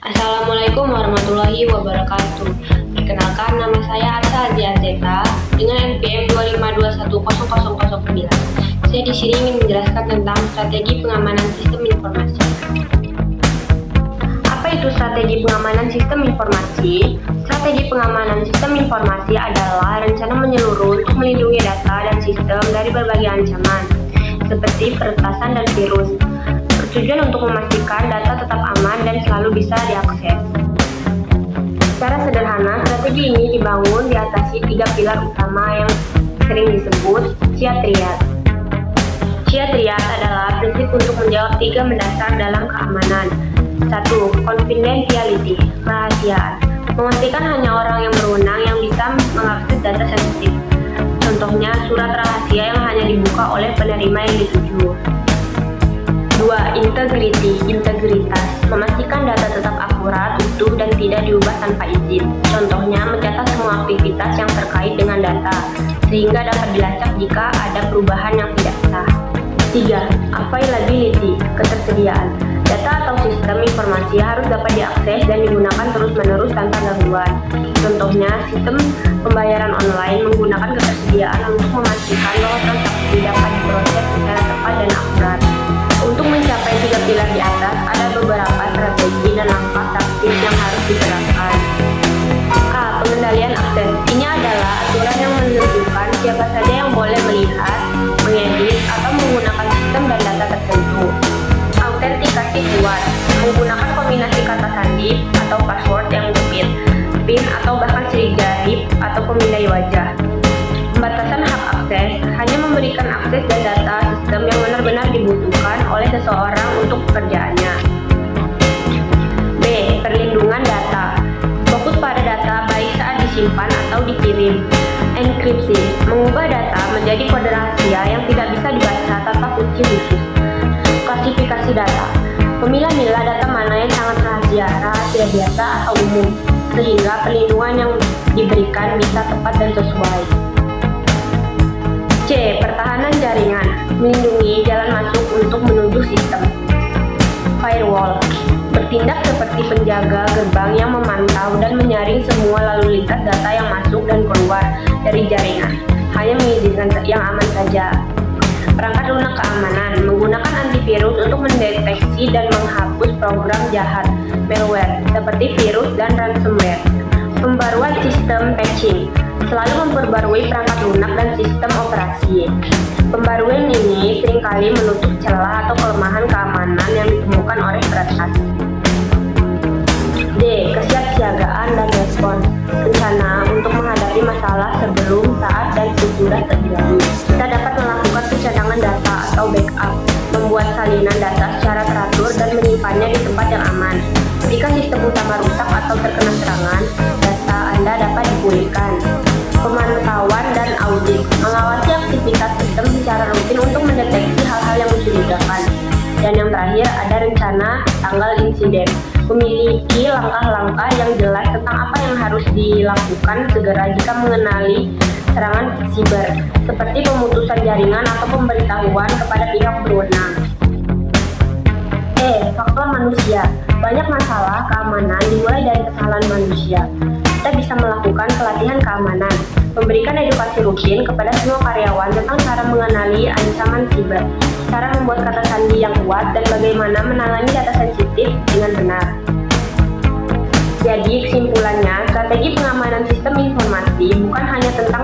Assalamualaikum warahmatullahi wabarakatuh. Perkenalkan, nama saya Arsa Aziazeta dengan NPM 252100009. Saya di sini ingin menjelaskan tentang strategi pengamanan sistem informasi. Apa itu strategi pengamanan sistem informasi? Strategi pengamanan sistem informasi adalah rencana menyeluruh untuk melindungi data dan sistem dari berbagai ancaman, seperti peretasan dan virus. Bertujuan untuk memastikan data tetap aman dan selalu bisa diakses. Secara sederhana, strategi ini dibangun di atas 3 pilar utama yang sering disebut SHIA Triad. SHIA Triad adalah prinsip untuk menjawab 3 mendasar dalam keamanan. 1. Confidentiality, rahasiaan. Memastikan hanya orang yang berwenang yang bisa mengakses data sensitif. Contohnya, surat rahasia yang hanya dibuka oleh penerima yang dituju. 2. Integrity, integritas. Memastikan data tetap akurat, utuh, dan tidak diubah tanpa izin. Contohnya, mencatat semua aktivitas yang terkait dengan data, sehingga dapat dilacak jika ada perubahan yang tidak sah. 3. Availability, ketersediaan. Data atau sistem informasi harus dapat diakses dan digunakan terus-menerus tanpa gangguan. Contohnya, sistem pembayaran online menggunakan ketersediaan untuk memastikan bahwa transaksi dapat diproses secara tepat dan akurat. Untuk mencapai 3 pilar di atas, ada beberapa strategi dan langkah taktis yang harus diterapkan. A. Pengendalian akses. Ini adalah aturan yang menentukan siapa saja yang boleh melihat, mengedit, atau menggunakan sistem dan data tertentu. Autentikasi kuat. Menggunakan kombinasi kata sandi atau password yang rumit, PIN atau bahkan sidik jari atau pemindai wajah. Pembatasan hak akses, hanya memberikan akses dan data sistem yang benar-benar dibutuhkan oleh seseorang untuk pekerjaannya. B. Perlindungan data. Fokus pada data baik saat disimpan atau dikirim. Enkripsi, mengubah data menjadi kode rahasia yang tidak bisa dibaca tanpa kunci khusus. Klasifikasi data, memilah-milah data mana yang sangat rahasia, rahasia biasa atau umum, sehingga perlindungan yang diberikan bisa tepat dan sesuai. C. Pertahanan jaringan, melindungi jalan masuk untuk menuju sistem. Firewall, bertindak seperti penjaga gerbang yang memantau dan menyaring semua lalu lintas data yang masuk dan keluar dari jaringan, hanya mengizinkan yang aman saja. Perangkat lunak keamanan, menggunakan antivirus untuk mendeteksi dan menghapus program jahat, malware, seperti virus dan ransomware. Pembaruan sistem patching, selalu memperbarui perangkat lunak dan sistem operasi. Pembaruan ini seringkali menutup celah atau kelemahan keamanan yang ditemukan oleh peretas. D. Kesiapsiagaan dan respons, rencana untuk menghadapi masalah sebelum, saat, dan sesudah terjadi. Kita dapat melakukan pencadangan data atau backup, membuat salinan data secara teratur dan menyimpannya di tempat yang aman. Jika sistem utama rusak atau terkena serangan, data Anda dapat dipulihkan. Pemantauan dan audit, mengawasi aktivitas sistem secara rutin untuk mendeteksi hal-hal yang mencurigakan. Dan yang terakhir, ada rencana tanggal insiden, memiliki langkah-langkah yang jelas tentang apa yang harus dilakukan segera jika mengenali serangan siber, seperti pemutusan jaringan atau pemberitahuan kepada pihak berwenang. E. Faktor manusia. Banyak masalah keamanan dimulai dari kesalahan manusia. Kita bisa melakukan pelatihan keamanan, memberikan edukasi rutin kepada semua karyawan tentang cara mengenali ancaman siber, cara membuat kata sandi yang kuat, dan bagaimana menangani data sensitif dengan benar. Jadi, kesimpulannya, strategi pengamanan sistem informasi bukan hanya tentang